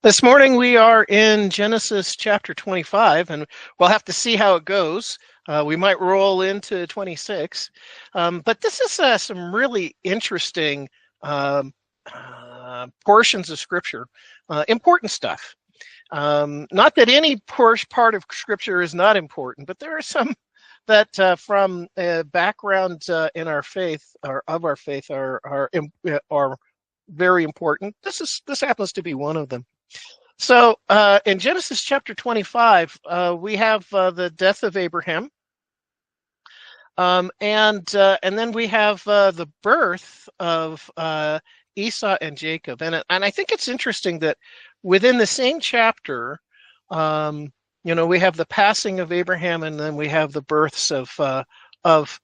This morning we are in Genesis chapter 25, and we'll have to see how it goes. We might roll into 26. But this is some really interesting portions of Scripture, important stuff. Not that any part of Scripture is not important, but there are some that from background in our faith, or of our faith, are very important. This happens to be one of them. So in Genesis chapter 25, we have the death of Abraham, and then we have the birth of Esau and Jacob. And I think it's interesting that within the same chapter, we have the passing of Abraham, and then we have the births of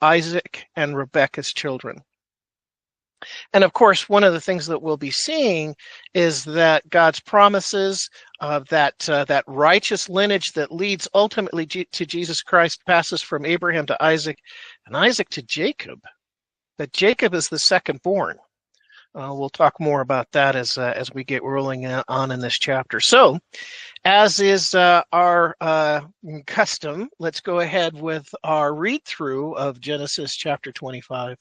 Isaac and Rebekah's children. And of course, one of the things that we'll be seeing is that God's promises, that righteous lineage that leads ultimately to Jesus Christ, passes from Abraham to Isaac, and Isaac to Jacob. That Jacob is the second born. We'll talk more about that as we get rolling on in this chapter. So, as is our custom, let's go ahead with our read through of Genesis chapter 25.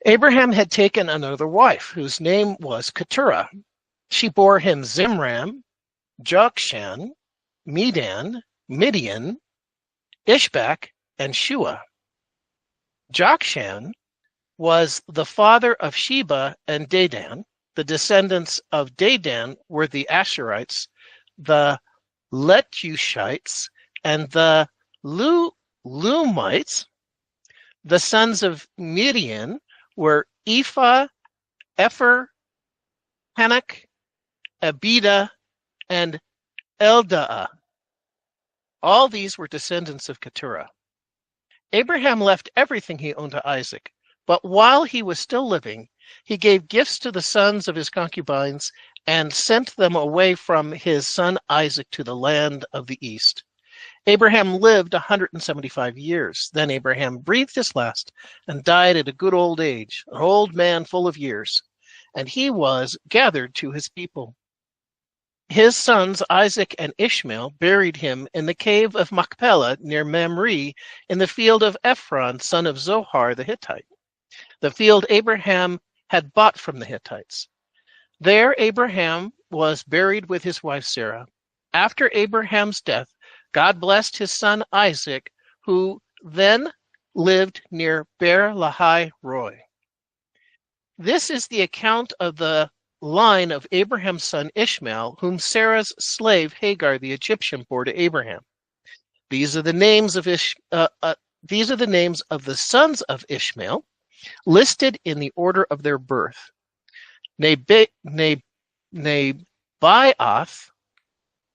Abraham had taken another wife, whose name was Keturah. She bore him Zimran, Jokshan, Medan, Midian, Ishbak, and Shua. Jokshan was the father of Sheba and Dedan. The descendants of Dedan were the Asherites, the Letushites, and the Lumites. The sons of Midian were Ephah, Epher, Hanok, Abida, and Eldaah. All these were descendants of Keturah. Abraham left everything he owned to Isaac, but while he was still living, he gave gifts to the sons of his concubines and sent them away from his son Isaac to the land of the east. Abraham lived 175 years. Then Abraham breathed his last and died at a good old age, an old man full of years, and he was gathered to his people. His sons Isaac and Ishmael buried him in the Cave of Machpelah near Mamre in the field of Ephron, son of Zohar the Hittite, the field Abraham had bought from the Hittites. There Abraham was buried with his wife Sarah. After Abraham's death, God blessed his son Isaac, who then lived near Beer Lahai Roi. This is the account of the line of Abraham's son Ishmael, whom Sarah's slave Hagar the Egyptian bore to Abraham. These are the names of the sons of Ishmael, listed in the order of their birth: Nebaioth,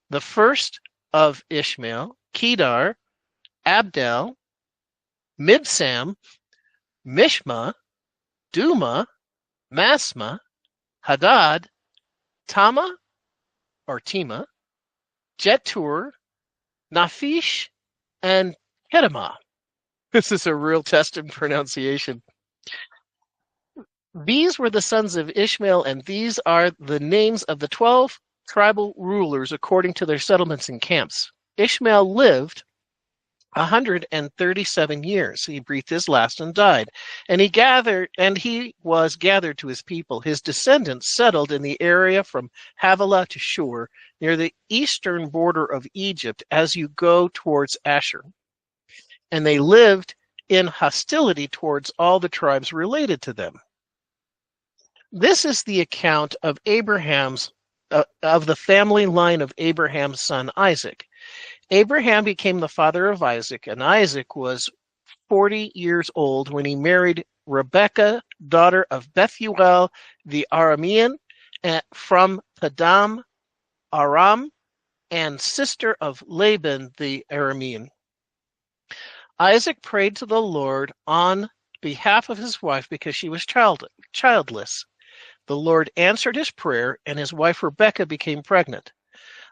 the first of Ishmael, Kedar, Abdel, Mibsam, Mishma, Duma, Masma, Hadad, Tama, or Tima, Jetur, Naphish, and Kedemah. This is a real test in pronunciation. These were the sons of Ishmael, and these are the names of the 12 tribal rulers according to their settlements and camps. Ishmael lived 137 years. He breathed his last and died. And he was gathered to his people. His descendants settled in the area from Havilah to Shur, near the eastern border of Egypt as you go towards Asher. And they lived in hostility towards all the tribes related to them. This is the account of of the family line of Abraham's son Isaac. Abraham became the father of Isaac, and Isaac was 40 years old when he married Rebekah, daughter of Bethuel the Aramean, from Padam Aram, and sister of Laban the Aramean. Isaac prayed to the Lord on behalf of his wife because she was childless. The Lord answered his prayer, and his wife Rebekah became pregnant.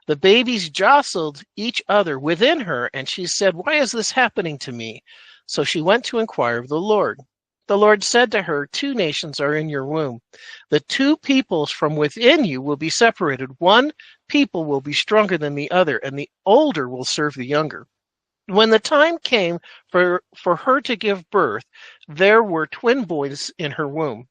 The babies jostled each other within her, and she said, "Why is this happening to me?" So she went to inquire of the Lord. The Lord said to her, 2 nations are in your womb. The 2 peoples from within you will be separated. One people will be stronger than the other, and the older will serve the younger. When the time came for her to give birth, there were twin boys in her womb.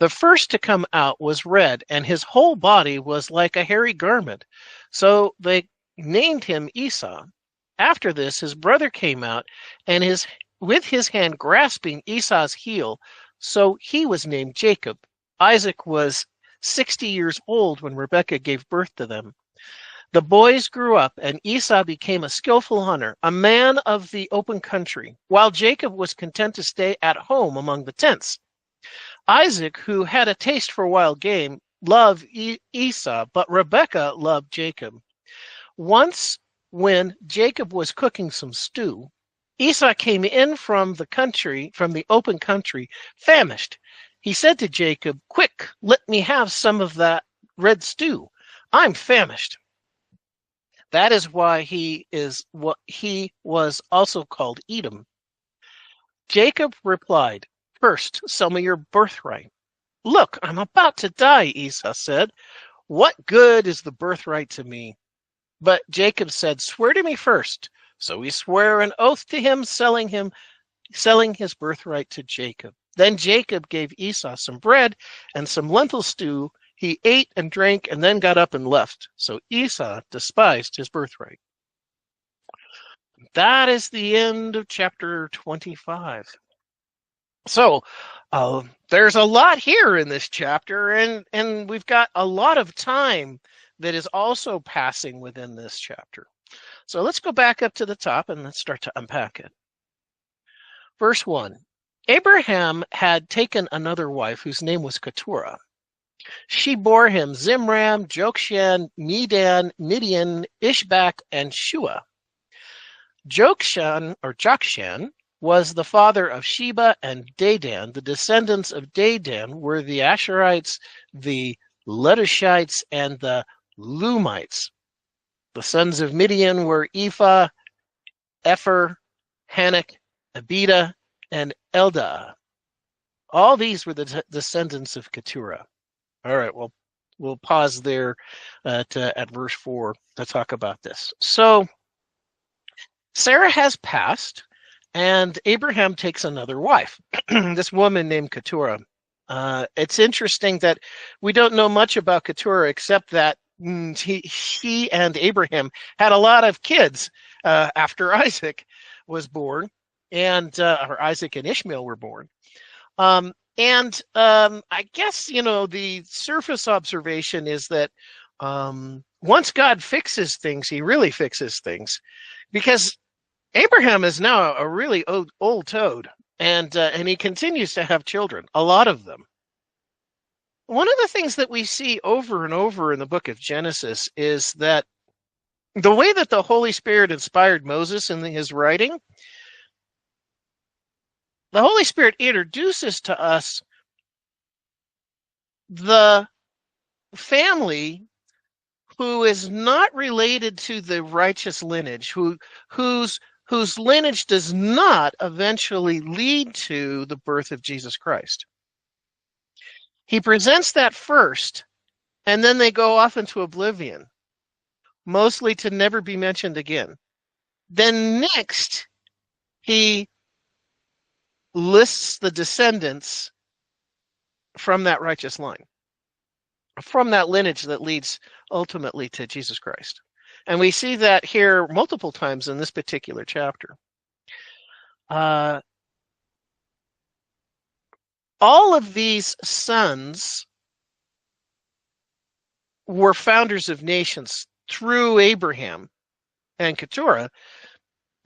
The first to come out was red, and his whole body was like a hairy garment. So they named him Esau. After this, his brother came out, and with his hand grasping Esau's heel, so he was named Jacob. Isaac was 60 years old when Rebekah gave birth to them. The boys grew up, and Esau became a skillful hunter, a man of the open country, while Jacob was content to stay at home among the tents. Isaac, who had a taste for wild game, loved Esau, but Rebekah loved Jacob. Once, when Jacob was cooking some stew, Esau came in from the open country, famished. He said to Jacob, "Quick, let me have some of that red stew. I'm famished." That is why he was also called Edom. Jacob replied, "First, sell me your birthright." "Look, I'm about to die," Esau said. "What good is the birthright to me?" But Jacob said, "Swear to me first." So he swore an oath to him, selling his birthright to Jacob. Then Jacob gave Esau some bread and some lentil stew. He ate and drank and then got up and left. So Esau despised his birthright. That is the end of chapter 25. So there's a lot here in this chapter, and we've got a lot of time that is also passing within this chapter. So let's go back up to the top and let's start to unpack it. Verse 1. Abraham had taken another wife whose name was Keturah. She bore him Zimram, Jokshan, Medan, Midian, Ishbak, and Shua. Jokshan was the father of Sheba and Dedan. The descendants of Dedan were the Asherites, the Letushites, and the Lumites. The sons of Midian were Ephah, Epher, Hanok, Abida, and Eldah. All these were the descendants of Keturah. All right, well, we'll pause there at verse 4 to talk about this. So Sarah has passed, and Abraham takes another wife, this woman named Keturah. It's interesting that we don't know much about Keturah except that he and Abraham had a lot of kids after Isaac was born, or Isaac and Ishmael were born. I guess, the surface observation is that once God fixes things, he really fixes things, because Abraham is now a really old toad, and he continues to have children, a lot of them. One of the things that we see over and over in the book of Genesis is that the way that the Holy Spirit inspired Moses in his writing, the Holy Spirit introduces to us the family who is not related to the righteous lineage, whose lineage does not eventually lead to the birth of Jesus Christ. He presents that first, and then they go off into oblivion, mostly to never be mentioned again. Then next, he lists the descendants from that righteous line, from that lineage that leads ultimately to Jesus Christ. And we see that here multiple times in this particular chapter. All of these sons were founders of nations through Abraham and Keturah.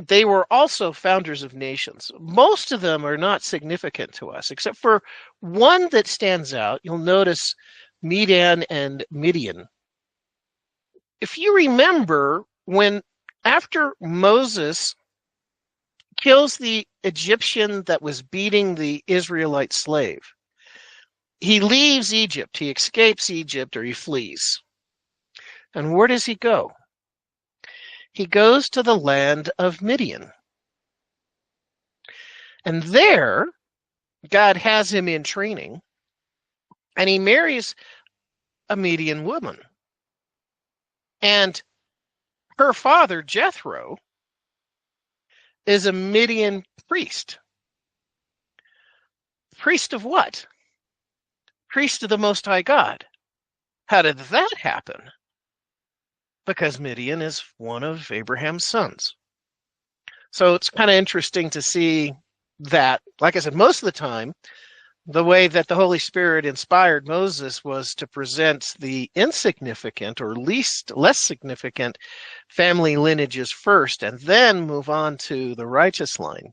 They were also founders of nations. Most of them are not significant to us, except for one that stands out. You'll notice Medan and Midian. If you remember, after Moses kills the Egyptian that was beating the Israelite slave, he leaves Egypt. He escapes Egypt, or he flees. And where does he go? He goes to the land of Midian. And there God has him in training, and he marries a Midian woman. And her father, Jethro, is a Midian priest. Priest of what? Priest of the Most High God. How did that happen? Because Midian is one of Abraham's sons. So it's kind of interesting to see that, like I said, most of the time, the way that the Holy Spirit inspired Moses was to present the insignificant or less significant family lineages first and then move on to the righteous line.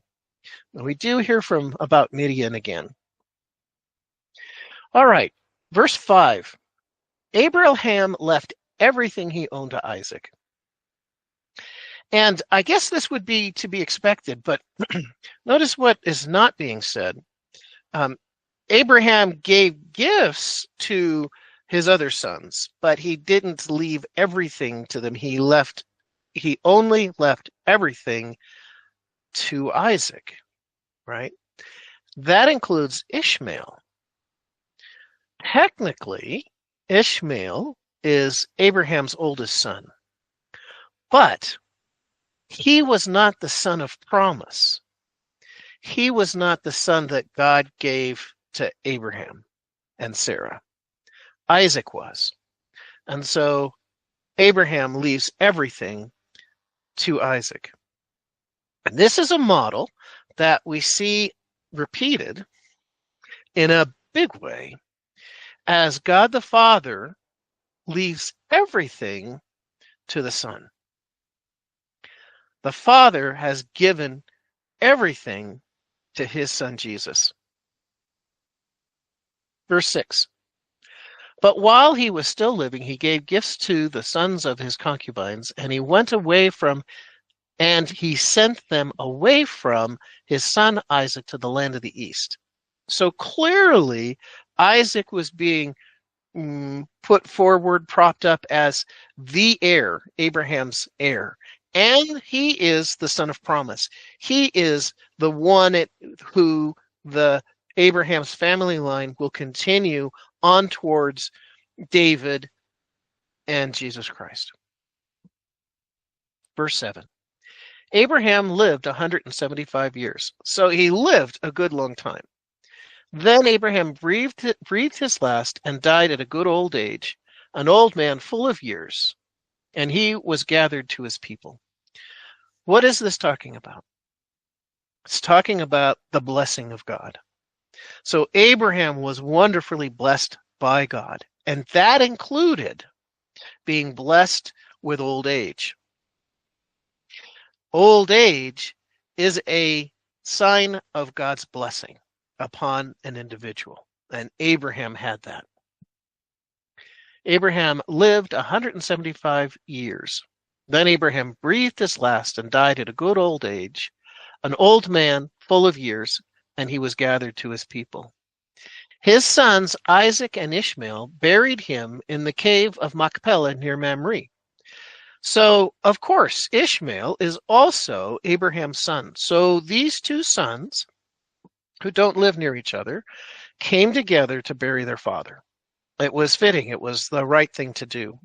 We do hear about Midian again. All right, verse 5. Abraham left everything he owned to Isaac. And I guess this would be to be expected, but notice what is not being said. Abraham gave gifts to his other sons, but he didn't leave everything to them. He only left everything to Isaac, right? That includes Ishmael. Technically, Ishmael is Abraham's oldest son, but he was not the son of promise. He was not the son that God gave to Abraham and Sarah. Isaac was. And so Abraham leaves everything to Isaac. And this is a model that we see repeated in a big way as God the Father leaves everything to the Son. The Father has given everything to his Son Jesus. Verse 6. But while he was still living, he gave gifts to the sons of his concubines, and he sent them away from his son Isaac to the land of the east. So clearly, Isaac was being put forward, propped up as the heir, Abraham's heir. And he is the son of promise. He is the one who the Abraham's family line will continue on towards David and Jesus Christ. Verse 7. Abraham lived 175 years. So he lived a good long time. Then Abraham breathed his last and died at a good old age, an old man full of years, and he was gathered to his people. What is this talking about? It's talking about the blessing of God. So Abraham was wonderfully blessed by God, and that included being blessed with old age. Old age is a sign of God's blessing upon an individual, and Abraham had that. Abraham lived 175 years. Then Abraham breathed his last and died at a good old age, an old man full of years, and he was gathered to his people. His sons, Isaac and Ishmael, buried him in the Cave of Machpelah near Mamre. So, of course, Ishmael is also Abraham's son. So these two sons, who don't live near each other, came together to bury their father. It was fitting. It was the right thing to do.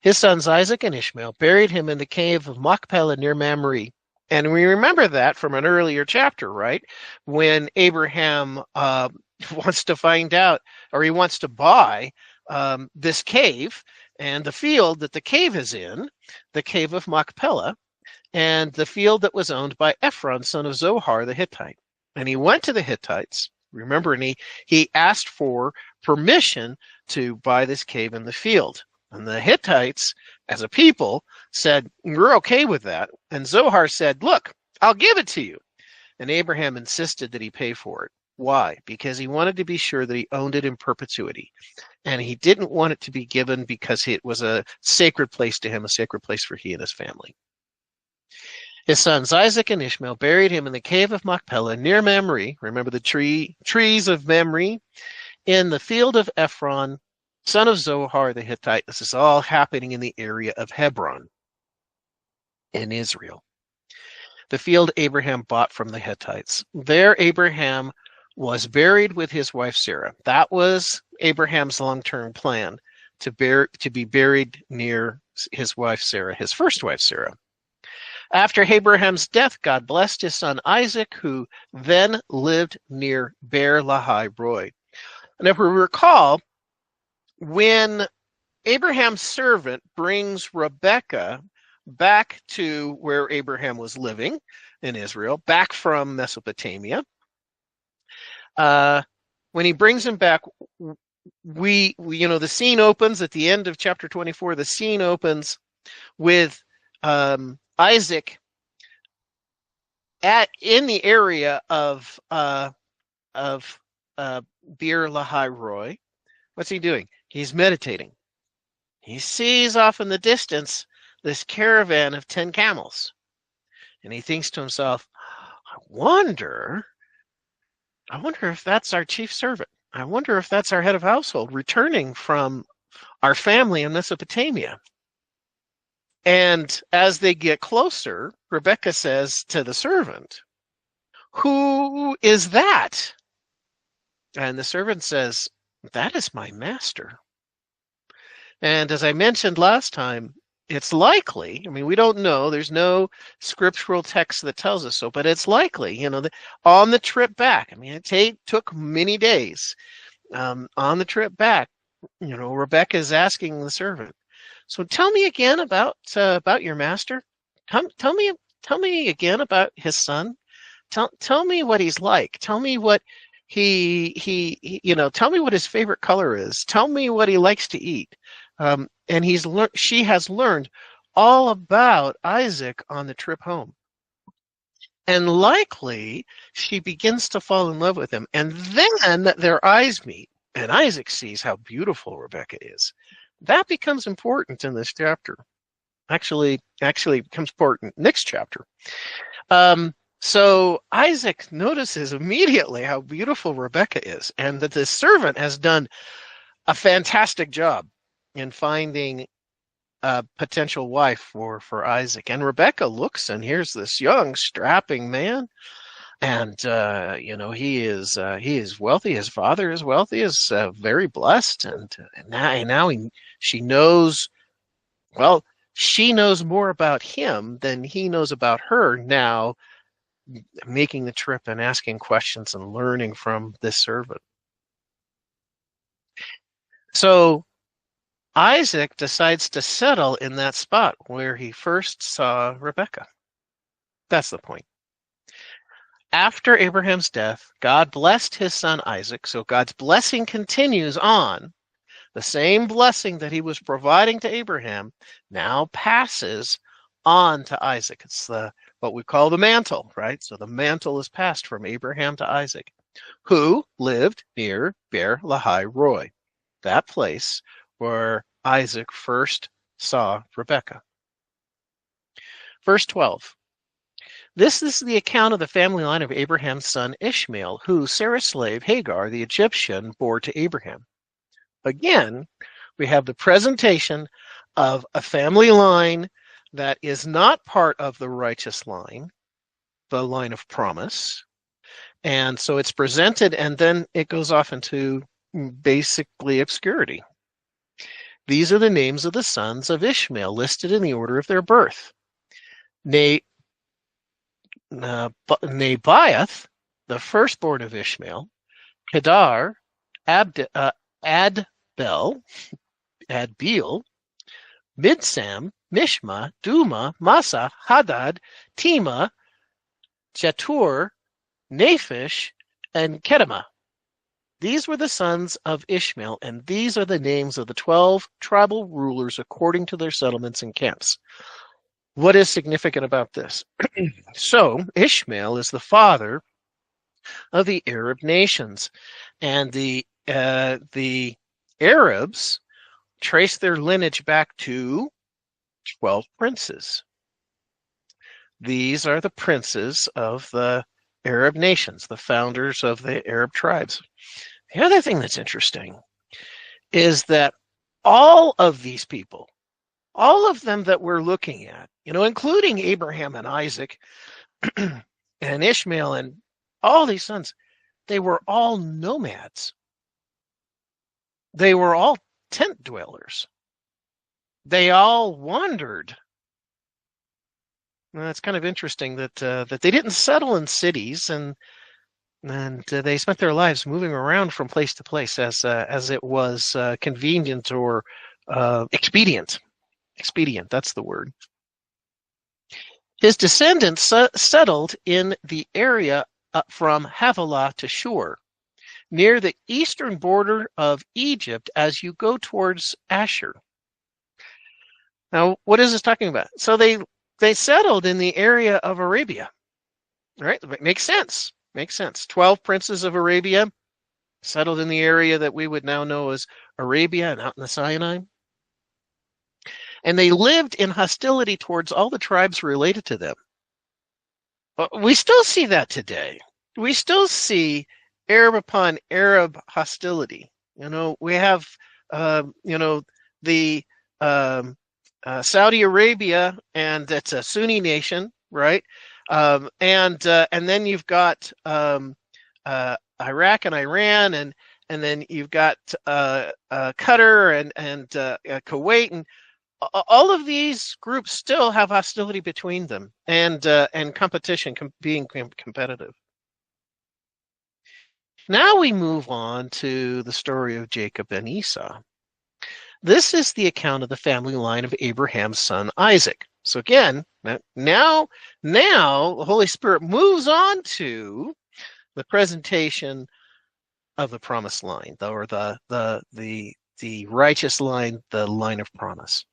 His sons, Isaac and Ishmael, buried him in the Cave of Machpelah near Mamre. And we remember that from an earlier chapter, right? When Abraham wants to find out, or he wants to buy this cave and the field that the cave is in, the Cave of Machpelah, and the field that was owned by Ephron, son of Zohar the Hittite. And he went to the Hittites, remember, and he asked for permission to buy this cave in the field. And the Hittites, as a people, said, we're okay with that. And Zohar said, look, I'll give it to you. And Abraham insisted that he pay for it. Why? Because he wanted to be sure that he owned it in perpetuity. And he didn't want it to be given because it was a sacred place to him, a sacred place for he and his family. His sons Isaac and Ishmael buried him in the Cave of Machpelah near Mamre. Remember the trees of Mamre? In the field of Ephron, son of Zohar the Hittite. This is all happening in the area of Hebron in Israel. the field Abraham bought from the Hittites. There Abraham was buried with his wife Sarah. That was Abraham's long-term plan, to be buried near his wife Sarah, his first wife Sarah. After Abraham's death, God blessed his son Isaac, who then lived near Beer Lahai Roi. And if we recall, when Abraham's servant brings Rebekah back to where Abraham was living in Israel, back from Mesopotamia, when he brings him back, we the scene opens at the end of chapter 24. The scene opens with Isaac in the area of Beer Lahai Roi. What's he doing? He's meditating. He sees off in the distance this caravan of 10 camels, and he thinks to himself, I wonder if that's our chief servant. I wonder if that's our head of household returning from our family in Mesopotamia. And as they get closer, Rebekah says to the servant, who is that? And the servant says, that is my master. And as I mentioned last time, it's likely, I mean, we don't know, there's no scriptural text that tells us so, but it's likely, on the trip back, I mean, it took many days. On the trip back, Rebekah is asking the servant, so tell me again about your master. Tell me again about his son. Tell me what he's like. Tell me what tell me what his favorite color is. Tell me what he likes to eat. And she has learned all about Isaac on the trip home. And likely she begins to fall in love with him. And then their eyes meet, and Isaac sees how beautiful Rebekah is. That becomes important in this chapter. Actually becomes important next chapter. So Isaac notices immediately how beautiful Rebekah is, and that this servant has done a fantastic job in finding a potential wife for Isaac. And Rebekah looks, and here's this young, strapping man, and he is wealthy. His father is wealthy, is very blessed, and now she knows. Well, she knows more about him than he knows about her now, making the trip and asking questions and learning from this servant. So Isaac decides to settle in that spot where he first saw Rebekah. That's the point. After Abraham's death, God blessed his son Isaac, so God's blessing continues on. The same blessing that he was providing to Abraham now passes on to Isaac. It's what we call the mantle, right? So the mantle is passed from Abraham to Isaac, who lived near Beer Lahai Roi, that place where Isaac first saw Rebekah. Verse 12. This is the account of the family line of Abraham's son Ishmael, who Sarah's slave Hagar, the Egyptian, bore to Abraham. Again, we have the presentation of a family line that is not part of the righteous line, the line of promise. And so it's presented, and then it goes off into basically obscurity. These are the names of the sons of Ishmael listed in the order of their birth. Nebaioth, the firstborn of Ishmael, Kedar, Adbeel, Midsam, Mishma, Duma, Massa, Hadad, Tema, Jetur, Naphish, and Kedemah. These were the sons of Ishmael, and these are the names of the 12 tribal rulers according to their settlements and camps. What is significant about this? So, Ishmael is the father of the Arab nations, and the Arabs trace their lineage back to 12 princes. These are the princes of the Arab nations, the founders of the Arab tribes. The other thing that's interesting is that all of these people, all of them that we're looking at, including Abraham and Isaac, and Ishmael and all these sons, they were all nomads. They were all tent dwellers. They all wandered. Well, it's kind of interesting that that they didn't settle in cities, and they spent their lives moving around from place to place as it was convenient or expedient. Expedient, that's the word. His descendants settled in the area from Havilah to Shur, near the eastern border of Egypt as you go towards Ashur. Now, what is this talking about? So they settled in the area of Arabia, right? Makes sense. Makes sense. 12 princes of Arabia settled in the area that we would now know as Arabia and out in the Sinai. And they lived in hostility towards all the tribes related to them. But we still see that today. We still see Arab upon Arab hostility. We have, the Saudi Arabia, and it's a Sunni nation, right? And then you've got Iraq and Iran, and then you've got Qatar and Kuwait, and all of these groups still have hostility between them, and competition, being competitive. Now we move on to the story of Jacob and Esau. This is the account of the family line of Abraham's son Isaac. So again, now the Holy Spirit moves on to the presentation of the promised line, or the righteous line, the line of promise.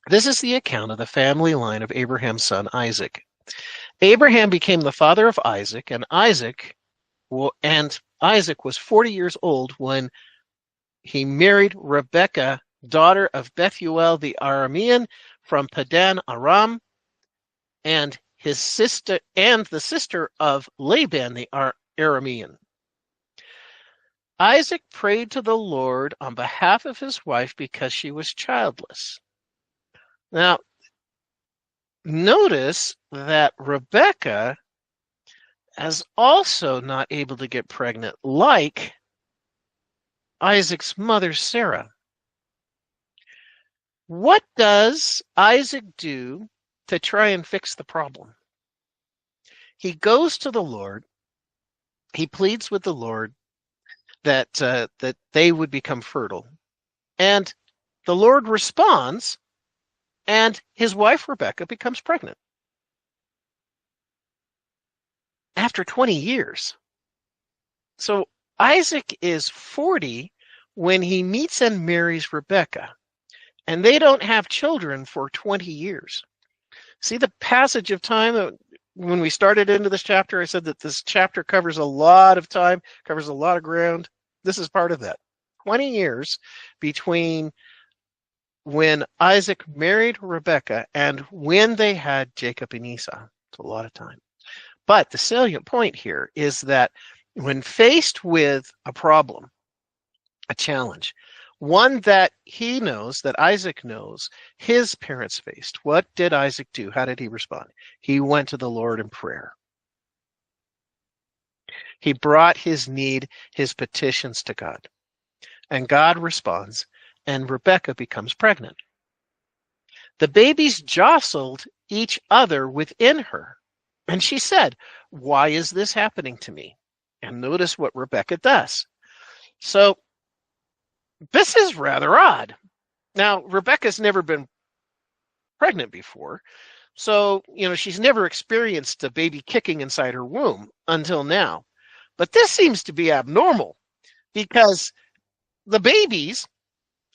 This is the account of the family line of Abraham's son Isaac. Abraham became the father of Isaac, and Isaac was 40 years old when he married Rebekah, daughter of Bethuel the Aramean from Padan Aram, and his sister, and the sister of Laban the Aramean. Isaac prayed to the Lord on behalf of his wife because she was childless. Now, notice that Rebekah is also not able to get pregnant, like Isaac's mother, Sarah. What does Isaac do to try and fix the problem? He goes to the Lord. He pleads with the Lord that they would become fertile. And the Lord responds, and his wife, Rebekah, becomes pregnant. After 20 years. So Isaac is 40 when he meets and marries Rebekah, and they don't have children for 20 years. See the passage of time? When we started into this chapter, I said that this chapter covers a lot of time, covers a lot of ground. This is part of that. 20 years between when Isaac married Rebekah and when they had Jacob and Esau. It's a lot of time. But the salient point here is that when faced with a problem, a challenge, one that he knows, that Isaac knows, his parents faced, what did Isaac do? How did he respond? He went to the Lord in prayer. He brought his need, his petitions to God. And God responds, and Rebekah becomes pregnant. The babies jostled each other within her. And she said, "Why is this happening to me?" And notice what Rebekah does. So this is rather odd. Now, Rebekah's never been pregnant before. So, she's never experienced a baby kicking inside her womb until now. But this seems to be abnormal because the babies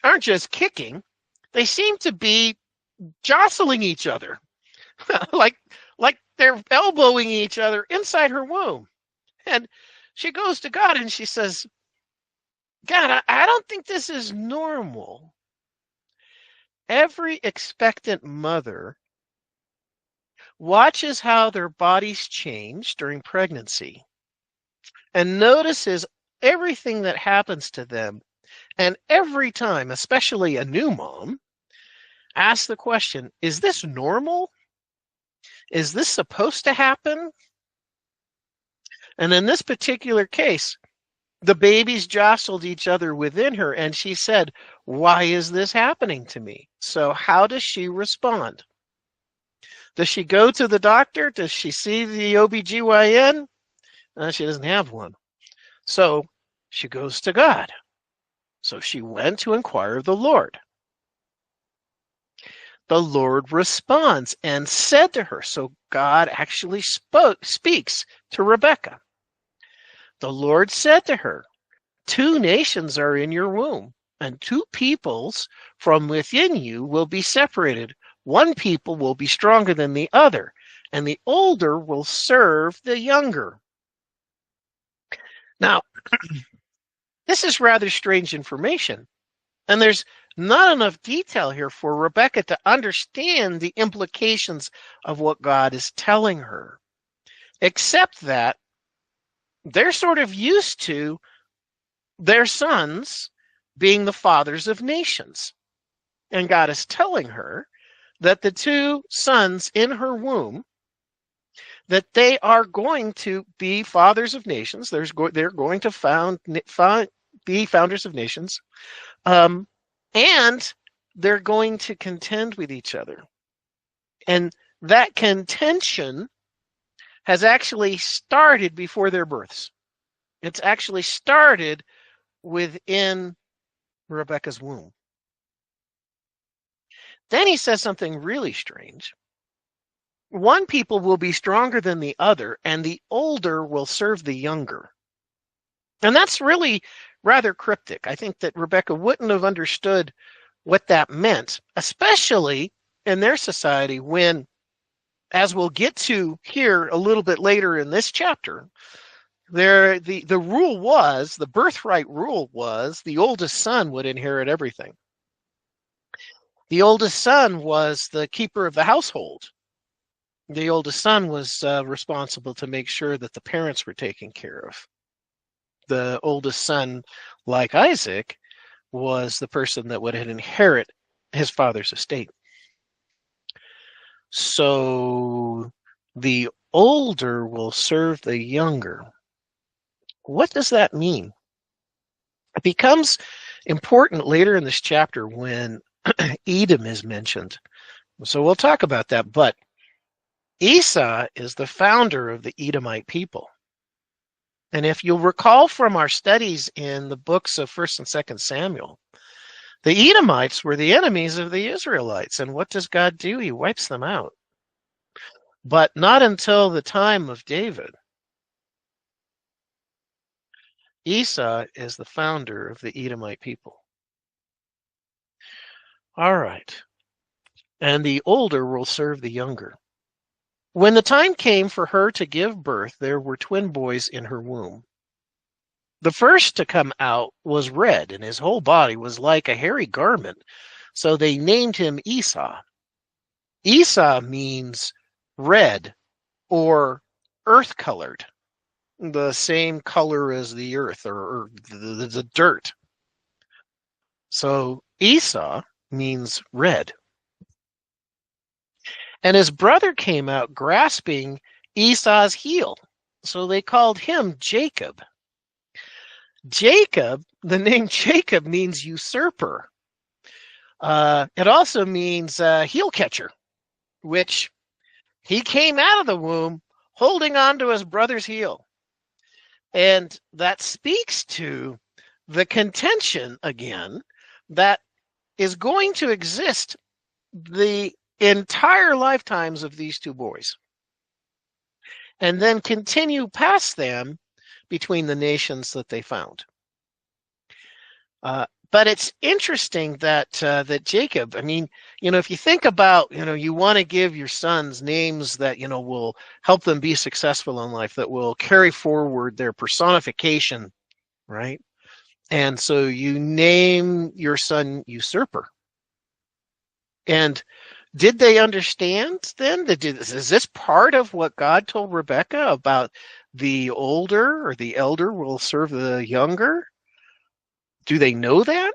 aren't just kicking. They seem to be jostling each other. like they're elbowing each other inside her womb. And she goes to God and she says, "God, I don't think this is normal." Every expectant mother watches how their bodies change during pregnancy and notices everything that happens to them. And every time, especially a new mom, asks the question, is this normal? Is this supposed to happen? And in this particular case, the babies jostled each other within her, and she said, why is this happening to me? So how does she respond? Does she go to the doctor? Does she see the OBGYN? She doesn't have one. So she goes to God. So she went to inquire of the Lord. The Lord responds and said to her, so God actually speaks to Rebekah. The Lord said to her, 2 nations are in your womb, and 2 peoples from within you will be separated. One people will be stronger than the other, and the older will serve the younger. Now, this is rather strange information, and there's not enough detail here for Rebekah to understand the implications of what God is telling her, except that they're sort of used to their sons being the fathers of nations. And God is telling her that the 2 sons in her womb, that they are going to be fathers of nations. They're going to be founders of nations. And they're going to contend with each other. And that contention has actually started before their births. It's actually started within Rebekah's womb. Then he says something really strange. One people will be stronger than the other, and the older will serve the younger. And that's really rather cryptic. I think that Rebekah wouldn't have understood what that meant, especially in their society when, as we'll get to here a little bit later in this chapter, the rule was, the birthright rule was, the oldest son would inherit everything. The oldest son was the keeper of the household. The oldest son was responsible to make sure that the parents were taken care of. The oldest son, like Isaac, was the person that would inherit his father's estate. So the older will serve the younger. What does that mean? It becomes important later in this chapter when Edom is mentioned. So we'll talk about that. But Esau is the founder of the Edomite people. And if you'll recall from our studies in the books of 1st and 2nd Samuel, the Edomites were the enemies of the Israelites. And what does God do? He wipes them out. But not until the time of David. Esau is the founder of the Edomite people. All right. And the older will serve the younger. When the time came for her to give birth, there were 2 boys in her womb. The first to come out was red, and his whole body was like a hairy garment, so they named him Esau. Esau means red or earth-colored, the same color as the earth or the dirt. So Esau means red. And his brother came out grasping Esau's heel, so they called him Jacob. Jacob, the name Jacob means usurper. It also means heel catcher, which he came out of the womb holding on to his brother's heel. And that speaks to the contention, again, that is going to exist the entire lifetimes of these 2 boys, and then continue past them between the nations that they found. But it's interesting that that Jacob, I mean, if you think about, you want to give your sons names that, will help them be successful in life, that will carry forward their personification, right? And so you name your son Usurper. And did they understand then? Is this part of what God told Rebekah about the older or the elder will serve the younger? Do they know that?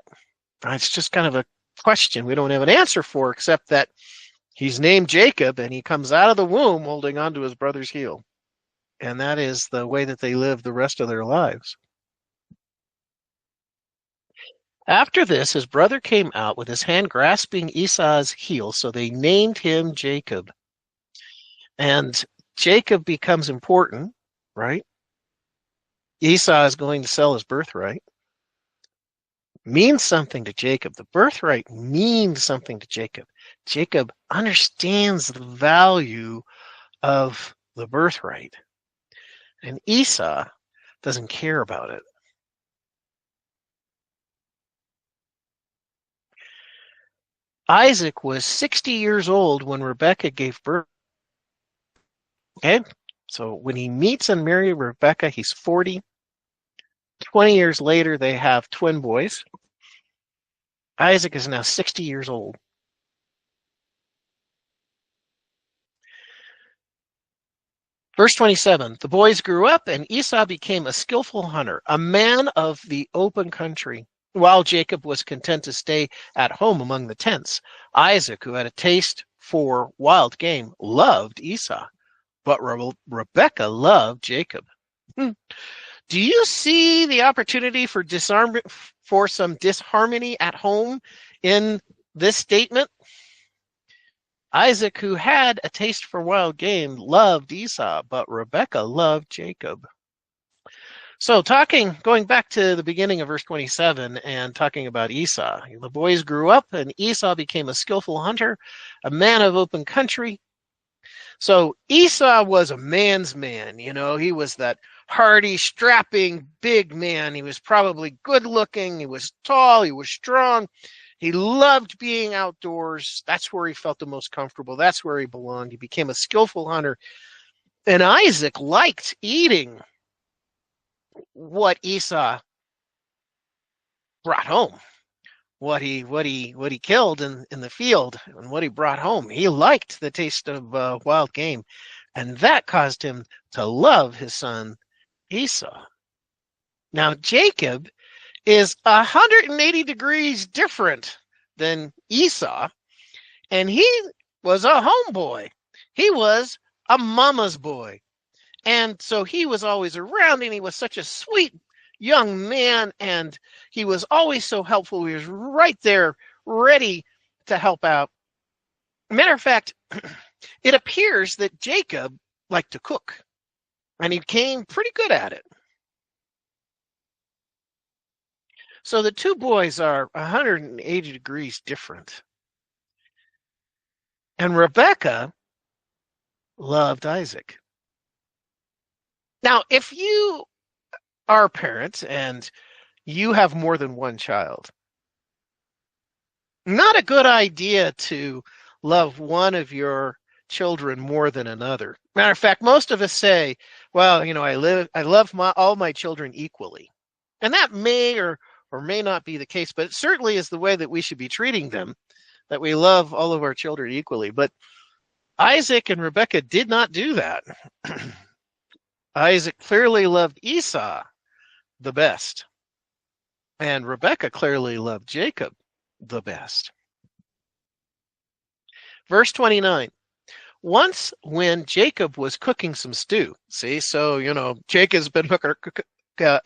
It's just kind of a question we don't have an answer for, except that He's named Jacob, and he comes out of the womb holding onto his brother's heel. And that is the way that they live the rest of their lives. After this, his brother came out with his hand grasping Esau's heel, so they named him Jacob. And Jacob becomes important, right? Esau is going to sell his birthright. Means something to Jacob. The birthright means something to Jacob. Jacob understands the value of the birthright. And Esau doesn't care about it. Isaac was 60 years old when Rebekah gave birth. Okay, so when he meets and marries Rebekah, he's 40. 20 years later, they have twin boys. Isaac is now 60 years old. Verse 27, the boys grew up, and Esau became a skillful hunter, a man of the open country, while Jacob was content to stay at home among the tents. Isaac, who had a taste for wild game, loved Esau, but Rebekah loved Jacob. Do you see the opportunity for some disharmony at home in this statement? Isaac, who had a taste for wild game, loved Esau, but Rebekah loved Jacob. So going back to the beginning of verse 27 and talking about Esau, the boys grew up and Esau became a skillful hunter, a man of open country. So Esau was a man's man, he was that hardy, strapping, big man. He was probably good looking. He was tall. He was strong. He loved being outdoors. That's where he felt the most comfortable. That's where he belonged. He became a skillful hunter. And Isaac liked eating what Esau brought home, what he killed in the field and what he brought home. He liked the taste of wild game, and that caused him to love his son Esau. Now Jacob is 180 degrees different than Esau, and he was a homeboy. He was a mama's boy. And so he was always around, and he was such a sweet young man, and he was always so helpful. He was right there, ready to help out. Matter of fact, it appears that Jacob liked to cook, and he became pretty good at it. So the two boys are 180 degrees different. And Rebekah loved Isaac. Now, if you are a parent and you have more than one child, not a good idea to love one of your children more than another. Matter of fact, most of us say, well, I love all my children equally. And that may or may not be the case, but it certainly is the way that we should be treating them, that we love all of our children equally. But Isaac and Rebekah did not do that. Isaac clearly loved Esau the best, and Rebekah clearly loved Jacob the best. Verse 29, once when Jacob was cooking some stew, so, Jacob's been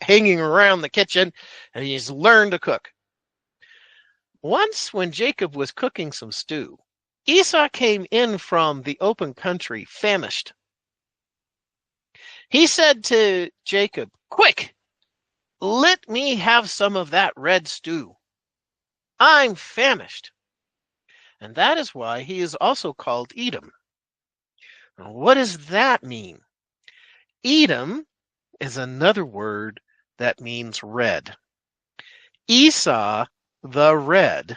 hanging around the kitchen, and he's learned to cook. Once when Jacob was cooking some stew, Esau came in from the open country, famished. He said to Jacob, quick, let me have some of that red stew. I'm famished. And that is why he is also called Edom. Now, what does that mean? Edom is another word that means red. Esau, the red,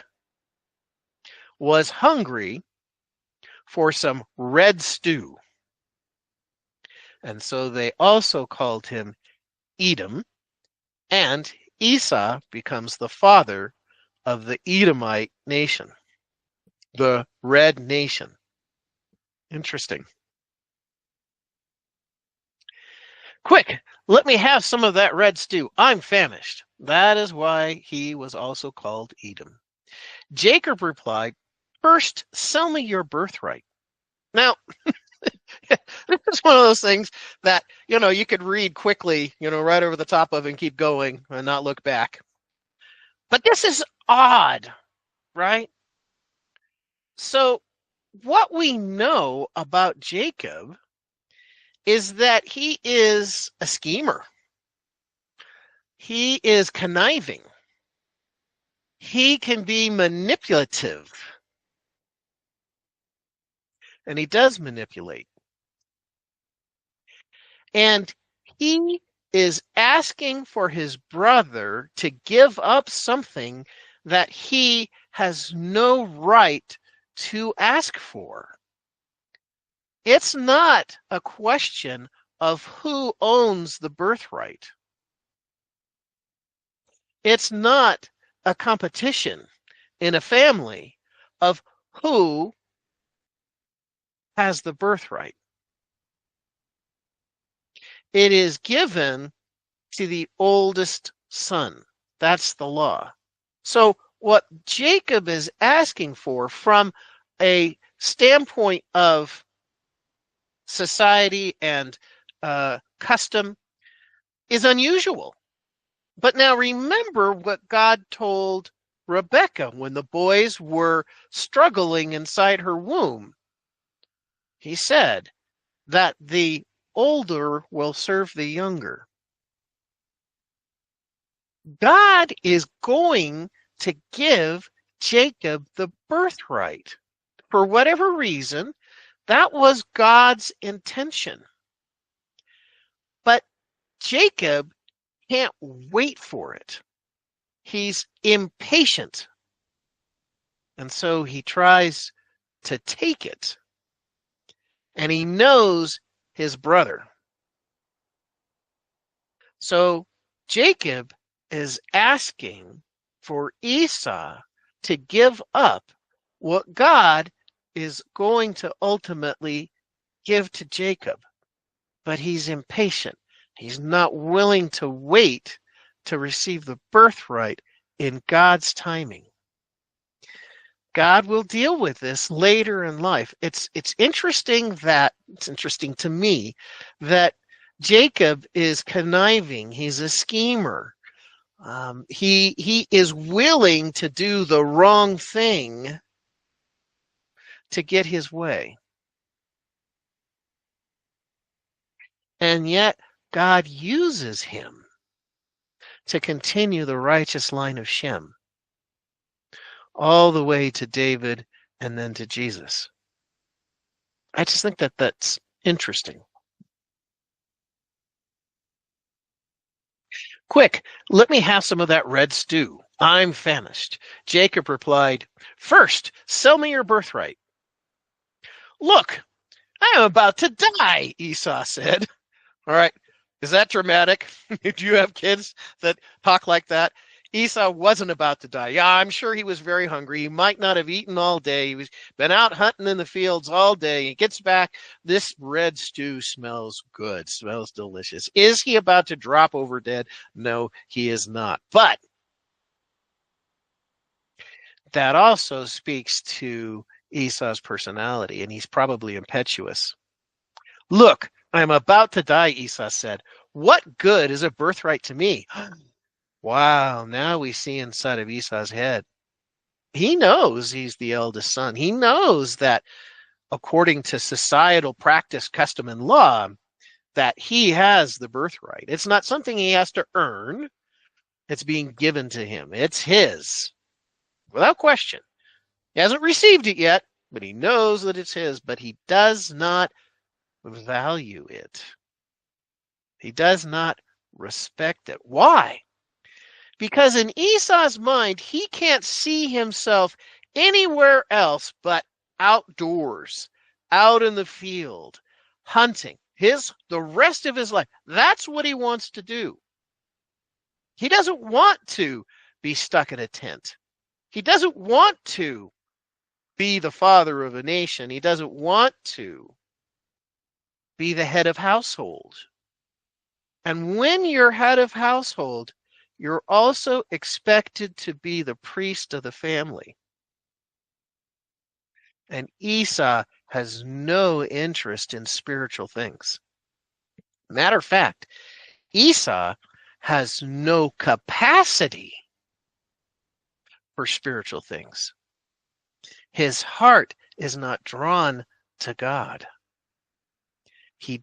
was hungry for some red stew. And so they also called him Edom, and Esau becomes the father of the Edomite nation, the red nation. Interesting. Quick, let me have some of that red stew. I'm famished. That is why he was also called Edom. Jacob replied, First, sell me your birthright. Now, this is one of those things that, you could read quickly, right over the top of and keep going and not look back. But this is odd, right? So what we know about Jacob is that he is a schemer. He is conniving. He can be manipulative. And he does manipulate. And he is asking for his brother to give up something that he has no right to ask for. It's not a question of who owns the birthright. It's not a competition in a family of who has the birthright. It is given to the oldest son. That's the law. So what Jacob is asking for from a standpoint of society and custom is unusual. But now remember what God told Rebekah when the boys were struggling inside her womb. He said that the older will serve the younger. God is going to give Jacob the birthright. For whatever reason, that was God's intention. But Jacob can't wait for it. He's impatient. And so he tries to take it. And he knows his brother. So Jacob is asking for Esau to give up what God is going to ultimately give to Jacob. But he's impatient. He's not willing to wait to receive the birthright in God's timing. God will deal with this later in life. It's interesting to me that Jacob is conniving. He's a schemer. He is willing to do the wrong thing to get his way. And yet God uses him to continue the righteous line of Shem, all the way to David and then to Jesus. I just think that that's interesting. Quick, let me have some of that red stew. I'm famished. Jacob replied, First, sell me your birthright. Look, I am about to die, Esau said. All right, is that dramatic? Do you have kids that talk like that? Esau wasn't about to die. Yeah, I'm sure he was very hungry. He might not have eaten all day. He's been out hunting in the fields all day. He gets back. This red stew smells good, smells delicious. Is he about to drop over dead? No, he is not. But that also speaks to Esau's personality, and he's probably impetuous. Look, I am about to die, Esau said. What good is a birthright to me? Wow, now we see inside of Esau's head. He knows he's the eldest son. He knows that according to societal practice, custom, and law, that he has the birthright. It's not something he has to earn. It's being given to him. It's his, without question. He hasn't received it yet, but he knows that it's his, but he does not value it. He does not respect it. Why? Because in Esau's mind, he can't see himself anywhere else but outdoors, out in the field, hunting. The rest of his life. That's what he wants to do. He doesn't want to be stuck in a tent. He doesn't want to be the father of a nation. He doesn't want to be the head of household. And when you're head of household, you're also expected to be the priest of the family. And Esau has no interest in spiritual things. Matter of fact, Esau has no capacity for spiritual things. His heart is not drawn to God. He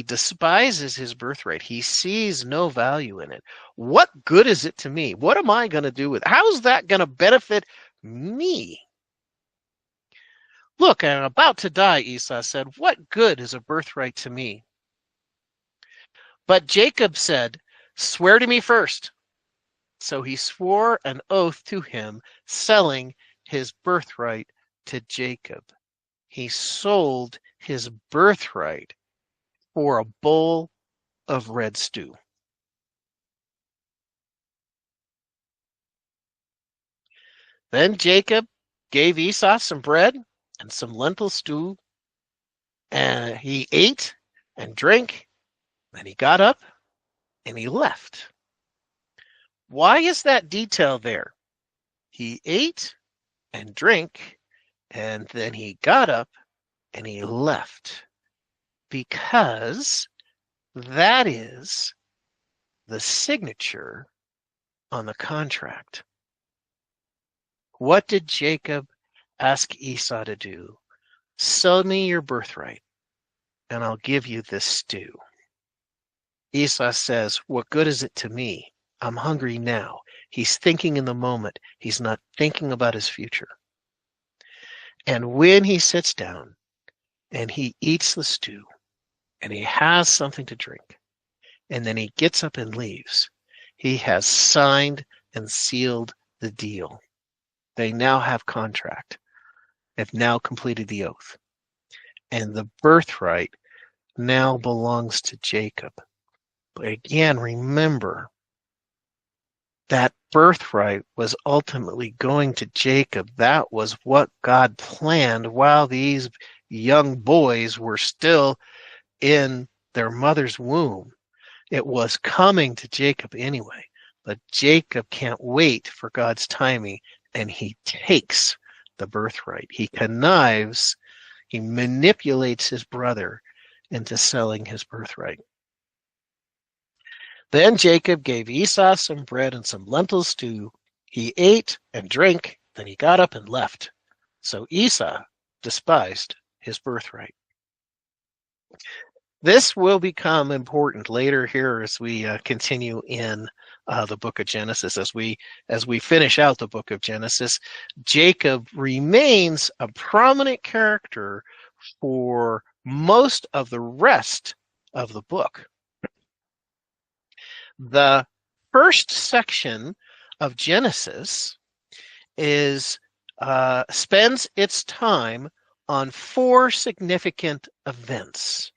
despises his birthright. He sees no value in it. What good is it to me? What am I going to do with it? How's that going to benefit me? Look, I'm about to die, Esau said. What good is a birthright to me? But Jacob said, swear to me first. So he swore an oath to him, selling his birthright to Jacob. He sold his birthright for a bowl of red stew. Then Jacob gave Esau some bread and some lentil stew, and he ate and drank. Then he got up and he left. Why is that detail there? He ate and drank, and then he got up and he left. Because that is the signature on the contract. What did Jacob ask Esau to do? Sell me your birthright, and I'll give you this stew. Esau says, what good is it to me? I'm hungry now. He's thinking in the moment. He's not thinking about his future. And when he sits down and he eats the stew and he has something to drink, and then he gets up and leaves, he has signed and sealed the deal. They now have contract. They've now completed the oath. And the birthright now belongs to Jacob. But again, remember, that birthright was ultimately going to Jacob. That was what God planned while these young boys were still in their mother's womb. It was coming to Jacob anyway. But Jacob can't wait for God's timing, and he takes the birthright. He connives, he manipulates his brother into selling his birthright. Then Jacob gave Esau some bread and some lentil stew. He ate and drank, then he got up and left. So Esau despised his birthright. This will become important later here as we continue in the book of Genesis. As we finish out the book of Genesis, Jacob remains a prominent character for most of the rest of the book. The first section of Genesis spends its time on 4 significant events.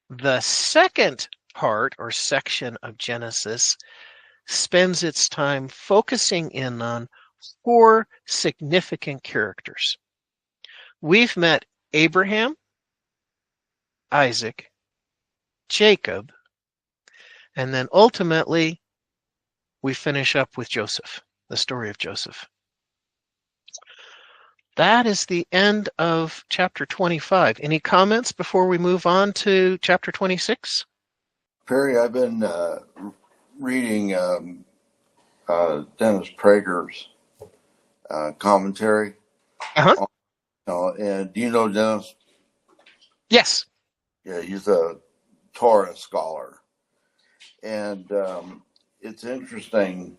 The second part or section of Genesis spends its time focusing in on 4 significant characters. We've met Abraham, Isaac, Jacob, and then ultimately we finish up with Joseph, the story of Joseph. That is the end of chapter 25. Any comments before we move on to chapter 26? Perry, I've been reading Dennis Prager's commentary. Uh-huh. And do you know Dennis? Yes. Yeah, he's a Torah scholar. And it's interesting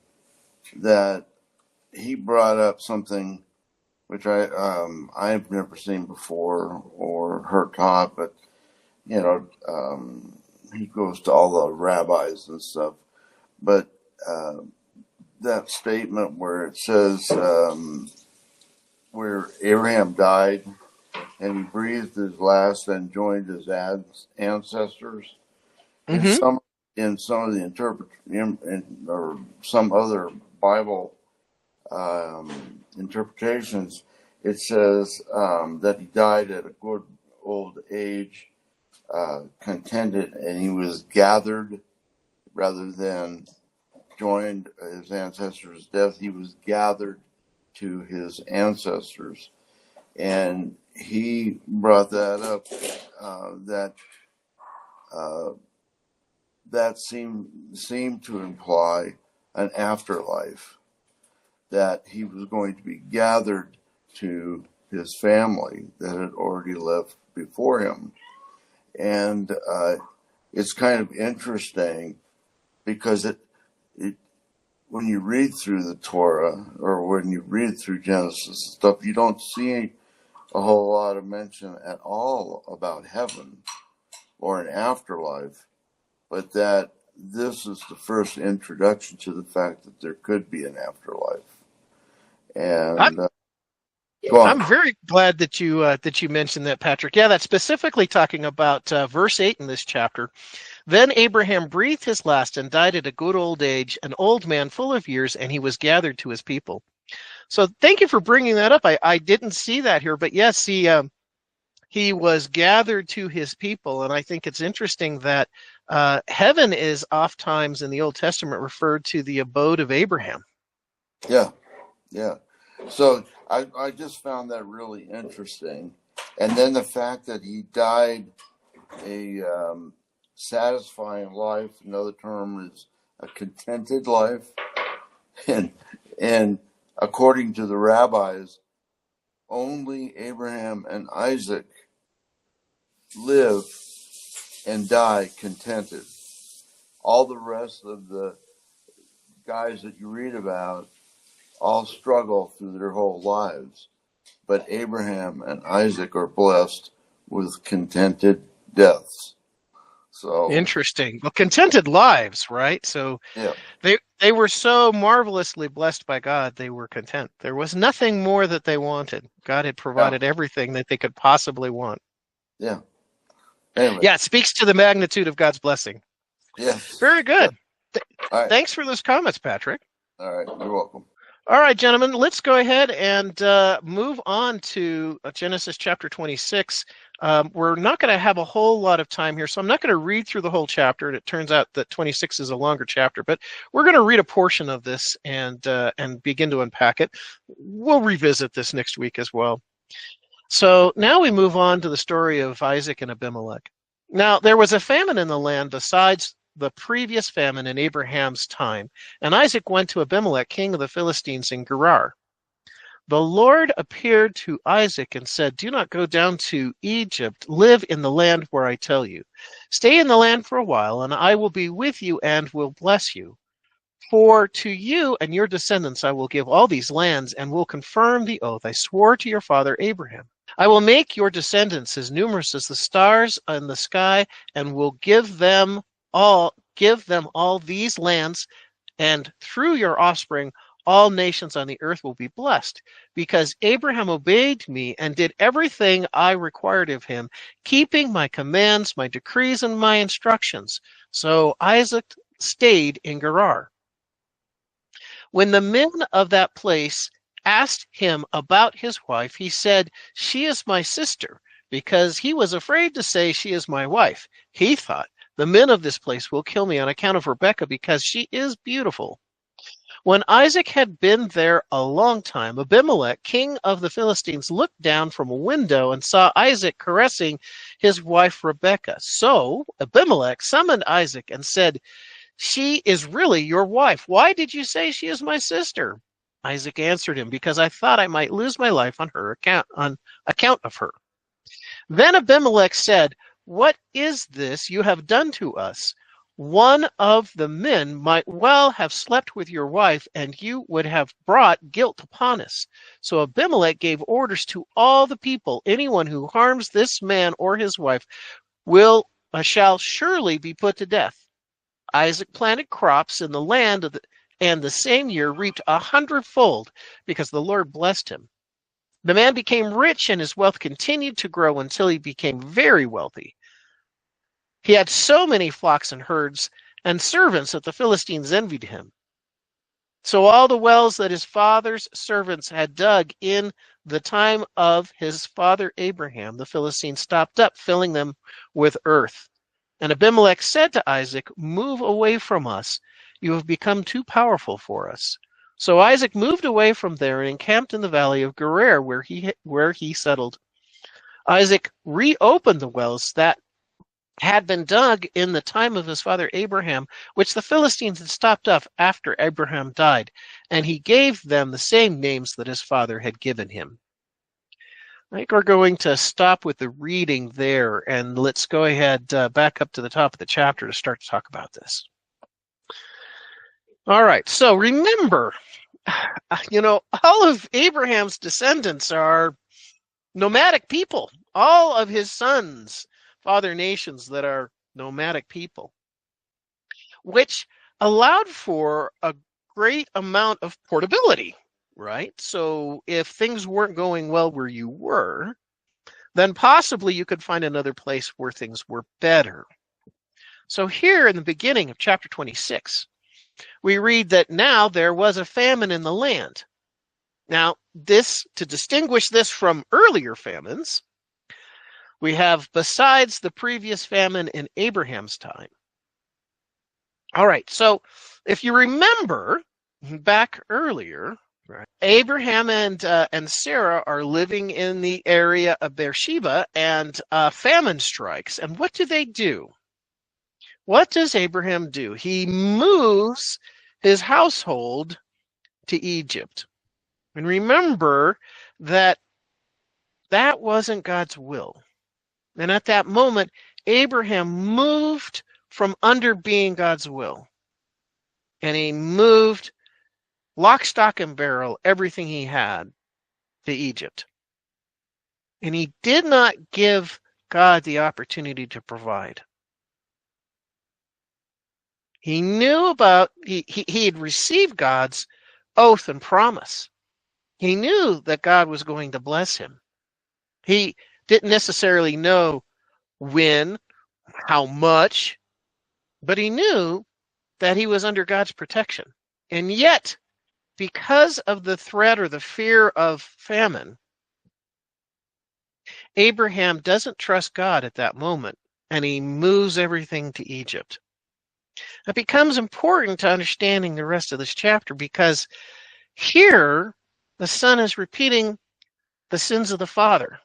that he brought up something which I've never seen before or heard taught, but he goes to all the rabbis and stuff. But that statement where it says where Abraham died and he breathed his last and joined his ancestors. Mm-hmm. In some of the or some other Bible interpretations, it says that he died at a good old age, contented, and he was gathered rather than joined his ancestors' death. He was gathered to his ancestors. And he brought that up, that seemed to imply an afterlife, that he was going to be gathered to his family that had already left before him. And it's kind of interesting because when you read through the Torah, or when you read through Genesis and stuff, you don't see a whole lot of mention at all about heaven or an afterlife, but that this is the first introduction to the fact that there could be an afterlife. And go on. I'm very glad that you mentioned that, Patrick. Yeah, that's specifically talking about verse 8 in this chapter. Then Abraham breathed his last and died at a good old age, an old man full of years, and he was gathered to his people. So thank you for bringing that up. I didn't see that here, but yes, he was gathered to his people, and I think it's interesting that heaven is oftentimes in the Old Testament referred to the abode of Abraham. Yeah. So I just found that really interesting. And then the fact that he died a satisfying life, another term is a contented life. And according to the rabbis, only Abraham and Isaac live and die contented. All the rest of the guys that you read about all struggle through their whole lives. But Abraham and Isaac are blessed with contented deaths. So interesting. Well, contented lives, right? So yeah. They were so marvelously blessed by God, they were content. There was nothing more that they wanted. God had provided everything that they could possibly want. Yeah. Anyway. Yeah, it speaks to the magnitude of God's blessing. Yes. Very good. Yeah. All right. Thanks for those comments, Patrick. All right. You're welcome. All right, gentlemen, let's go ahead and move on to Genesis chapter 26. We're not going to have a whole lot of time here, so I'm not going to read through the whole chapter. And it turns out that 26 is a longer chapter, but we're going to read a portion of this and begin to unpack it. We'll revisit this next week as well. So now we move on to the story of Isaac and Abimelech. Now, there was a famine in the land besides the previous famine in Abraham's time, and Isaac went to Abimelech, king of the Philistines, in Gerar. The Lord appeared to Isaac and said, "Do not go down to Egypt. Live in the land where I tell you. Stay in the land for a while, and I will be with you and will bless you. For to you and your descendants I will give all these lands, and will confirm the oath I swore to your father Abraham. I will make your descendants as numerous as the stars in the sky, and will give them all these lands, and through your offspring all nations on the earth will be blessed, because Abraham obeyed me and did everything I required of him, keeping my commands, my decrees, and my instructions." So Isaac stayed in Gerar. When the men of that place asked him about his wife, he said, "She is my sister," because he was afraid to say, "She is my wife." He thought, "The men of this place will kill me on account of Rebekah, because she is beautiful." When Isaac had been there a long time, Abimelech, king of the Philistines, looked down from a window and saw Isaac caressing his wife Rebekah. So Abimelech summoned Isaac and said, "She is really your wife. Why did you say she is my sister?" Isaac answered him, "Because I thought I might lose my life on account of her." Then Abimelech said, "What is this you have done to us? One of the men might well have slept with your wife, and you would have brought guilt upon us." So Abimelech gave orders to all the people, "Anyone who harms this man or his wife shall surely be put to death." Isaac planted crops in the land, and the same year reaped 100-fold, because the Lord blessed him. The man became rich, and his wealth continued to grow until he became very wealthy. He had so many flocks and herds and servants that the Philistines envied him. So all the wells that his father's servants had dug in the time of his father Abraham, the Philistines stopped up, filling them with earth. And Abimelech said to Isaac, "Move away from us. You have become too powerful for us." So Isaac moved away from there and encamped in the valley of Gerar, where he settled. Isaac reopened the wells that had been dug in the time of his father Abraham, which the Philistines had stopped up after Abraham died, and he gave them the same names that his father had given him. I think we're going to stop with the reading there, and let's go ahead back up to the top of the chapter to start to talk about this. All right, so remember, all of Abraham's descendants are nomadic people. All of his sons, father nations that are nomadic people, which allowed for a great amount of portability, right? So if things weren't going well where you were, then possibly you could find another place where things were better. So here in the beginning of chapter 26, we read that now there was a famine in the land. Now, to distinguish this from earlier famines, we have besides the previous famine in Abraham's time. All right, so if you remember back earlier, right, Abraham and Sarah are living in the area of Beersheba, and famine strikes. And what do? What does Abraham do? He moves his household to Egypt. And remember that wasn't God's will. And at that moment, Abraham moved from under being God's will. And he moved lock, stock, and barrel, everything he had, to Egypt. And he did not give God the opportunity to provide. He knew he had received God's oath and promise. He knew that God was going to bless him. He didn't necessarily know when, how much, but he knew that he was under God's protection. And yet, because of the threat or the fear of famine, Abraham doesn't trust God at that moment, and he moves everything to Egypt. It becomes important to understanding the rest of this chapter because here the son is repeating the sins of the father.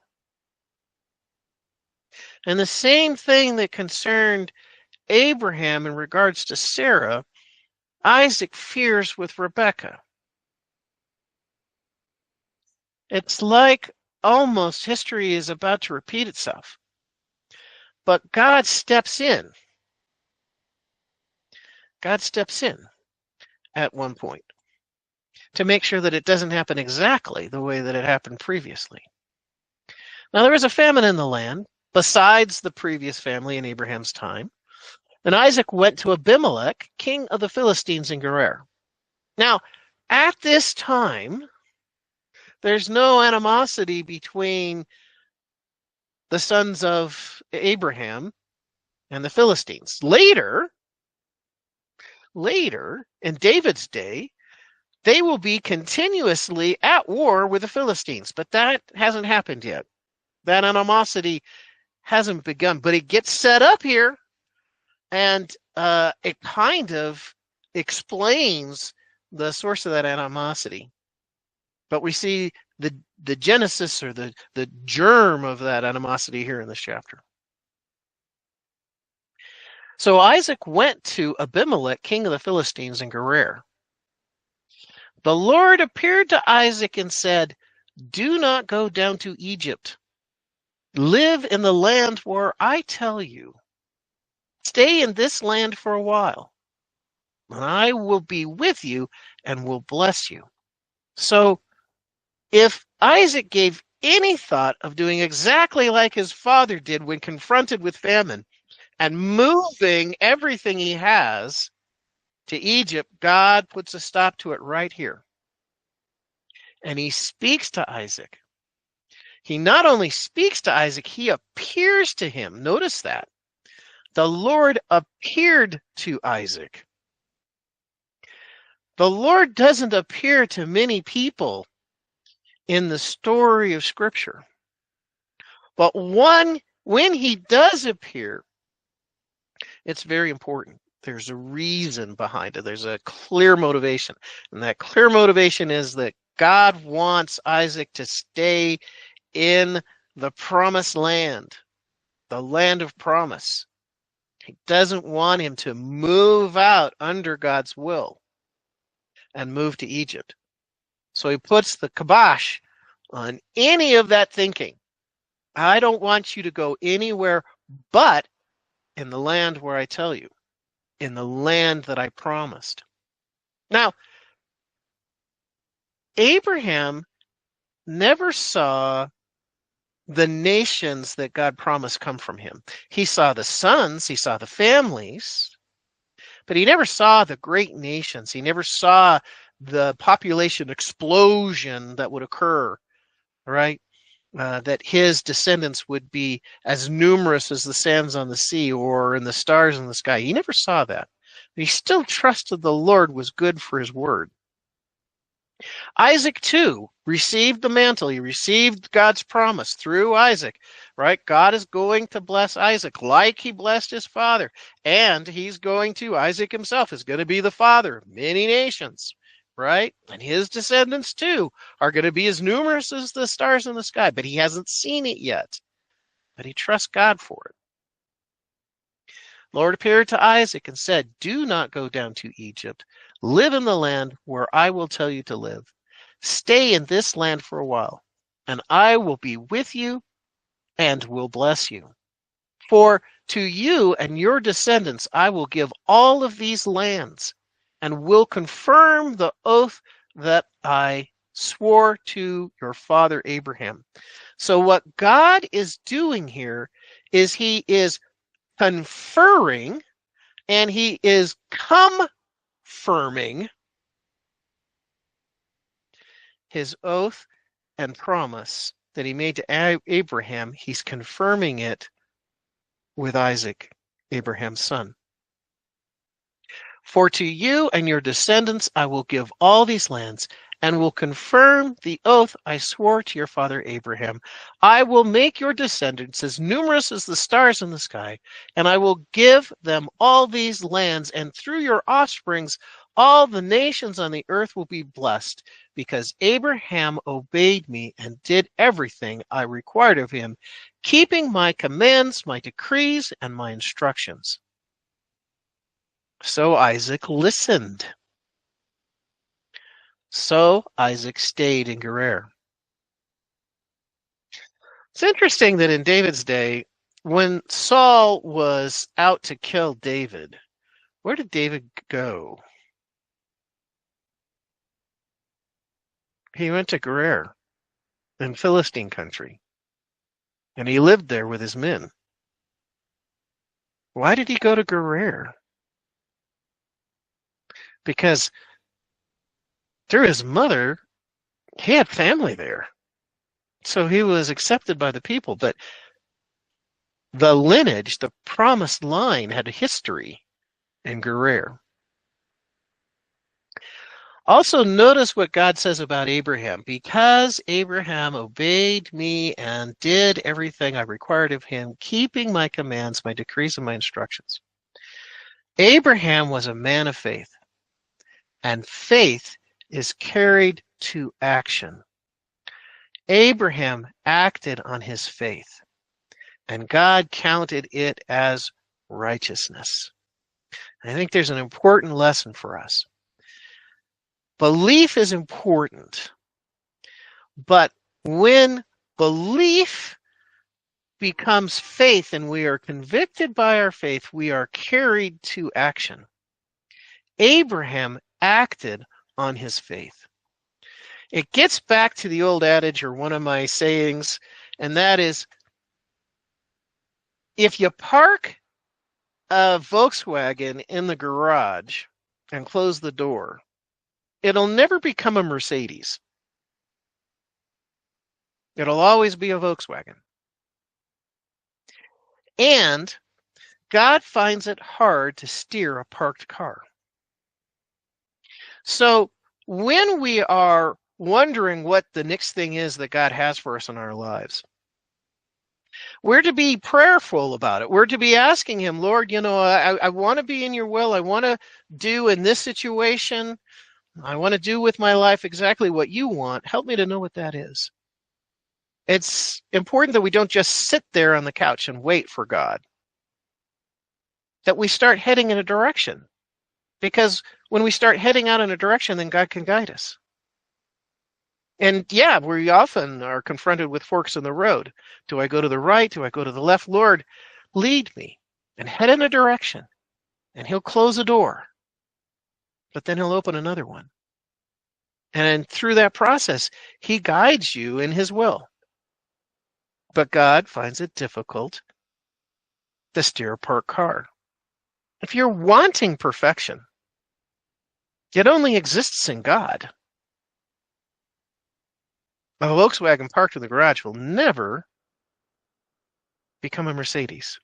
And the same thing that concerned Abraham in regards to Sarah, Isaac fears with Rebekah. It's like almost history is about to repeat itself. But God steps in. God steps in at one point to make sure that it doesn't happen exactly the way that it happened previously. Now, there was a famine in the land besides the previous family in Abraham's time. And Isaac went to Abimelech, king of the Philistines in Gerar. Now, at this time, there's no animosity between the sons of Abraham and the Philistines. Later, in David's day, they will be continuously at war with the Philistines, but that hasn't happened yet. That animosity hasn't begun, but it gets set up here, and it kind of explains the source of that animosity. But we see the genesis or the germ of that animosity here in this chapter. So Isaac went to Abimelech, king of the Philistines in Gerar. The Lord appeared to Isaac and said, "Do not go down to Egypt. Live in the land where I tell you. Stay in this land for a while, and I will be with you and will bless you." So if Isaac gave any thought of doing exactly like his father did when confronted with famine and moving everything he has to Egypt, God puts a stop to it right here. And he speaks to Isaac. He not only speaks to Isaac, he appears to him. Notice that. The Lord appeared to Isaac. The Lord doesn't appear to many people in the story of Scripture. But when he does appear, it's very important. There's a reason behind it. There's a clear motivation. And that clear motivation is that God wants Isaac to stay in the promised land, the land of promise. He doesn't want him to move out under God's will and move to Egypt. So he puts the kibosh on any of that thinking. I don't want you to go anywhere but in the land where I tell you, in the land that I promised. Now, Abraham never saw the nations that God promised come from him. He saw the sons, he saw the families, but he never saw the great nations. He never saw the population explosion that would occur, right? That his descendants would be as numerous as the sands on the sea or in the stars in the sky. He never saw that. But he still trusted the Lord was good for his word. Isaac, too, received the mantle. He received God's promise through Isaac, right? God is going to bless Isaac like he blessed his father. And Isaac himself is going to be the father of many nations, right? And his descendants, too, are going to be as numerous as the stars in the sky. But he hasn't seen it yet. But he trusts God for it. Lord appeared to Isaac and said, "Do not go down to Egypt. Live in the land where I will tell you to live. Stay in this land for a while, and I will be with you and will bless you. For to you and your descendants I will give all of these lands, and will confirm the oath that I swore to your father Abraham." So what God is doing here is he is conferring and he is confirming his oath and promise that he made to Abraham. He's confirming it with Isaac, Abraham's son. "For to you and your descendants I will give all these lands, and will confirm the oath I swore to your father Abraham. I will make your descendants as numerous as the stars in the sky, and I will give them all these lands, and through your offsprings all the nations on the earth will be blessed, because Abraham obeyed me and did everything I required of him, keeping my commands, my decrees, and my instructions." So Isaac listened. So Isaac stayed in Gerar. It's interesting that in David's day, when Saul was out to kill David, where did David go? He went to Gerar in Philistine country, and he lived there with his men. Why did he go to Gerar? Because through his mother, he had family there. So he was accepted by the people, but the lineage, the promised line, had a history in Gerar. Also, notice what God says about Abraham. "Because Abraham obeyed me and did everything I required of him, keeping my commands, my decrees, and my instructions." Abraham was a man of faith, and faith is carried to action. Abraham acted on his faith, and God counted it as righteousness. I think there's an important lesson for us. Belief is important, but when belief becomes faith and we are convicted by our faith, we are carried to action. Abraham acted on his faith. It gets back to the old adage, or one of my sayings, and that is, if you park a Volkswagen in the garage and close the door, it'll never become a Mercedes. It'll always be a Volkswagen. And God finds it hard to steer a parked car. So when we are wondering what the next thing is that God has for us in our lives, We're to be prayerful about it. We're to be asking him, Lord, I want to be in your will. I want to do in this situation. I want to do with my life exactly what you want. Help me to know what that is. It's important that we don't just sit there on the couch and wait for God, that we start heading in a direction. Because when we start heading out in a direction, then God can guide us. And yeah, we often are confronted with forks in the road. Do I go to the right? Do I go to the left? Lord, lead me and head in a direction. And he'll close a door, but then he'll open another one. And through that process, he guides you in his will. But God finds it difficult to steer a parked car. If you're wanting perfection, it only exists in God. A Volkswagen parked in the garage will never become a Mercedes.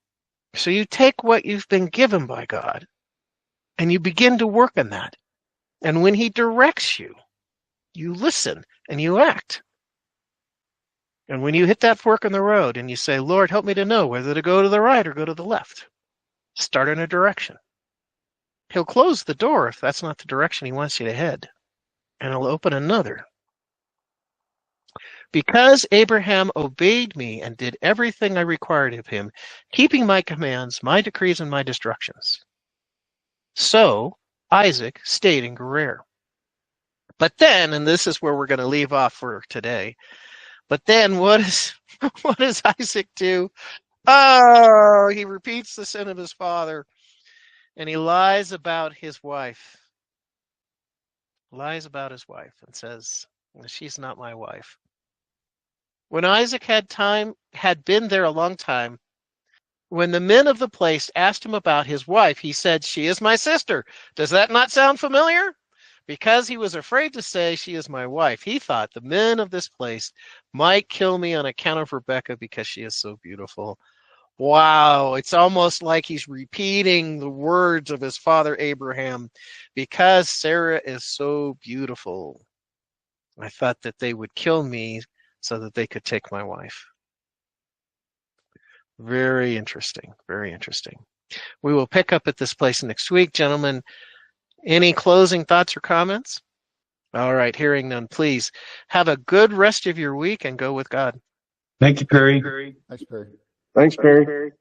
So you take what you've been given by God and you begin to work on that. And when he directs you, you listen and you act. And when you hit that fork in the road and you say, Lord, help me to know whether to go to the right or go to the left, start in a direction. He'll close the door if that's not the direction he wants you to head, and he'll open another. Because Abraham obeyed me and did everything I required of him, keeping my commands, my decrees, and my instructions, so Isaac stayed in Gerar. But then, and this is where we're going to leave off for today, but then what does Isaac do? Oh, he repeats the sin of his father, and he lies about his wife. Lies about his wife and says, she's not my wife. When Isaac had been there a long time, when the men of the place asked him about his wife, he said, she is my sister. Does that not sound familiar? Because he was afraid to say, she is my wife, he thought the men of this place might kill me on account of Rebekah because she is so beautiful. Wow, it's almost like he's repeating the words of his father Abraham, because Sarah is so beautiful. I thought that they would kill me so that they could take my wife. Very interesting, very interesting. We will pick up at this place next week, gentlemen. Any closing thoughts or comments? All right, hearing none, please have a good rest of your week and go with God. Thank you, Perry. Thanks, Perry. Thanks, Perry.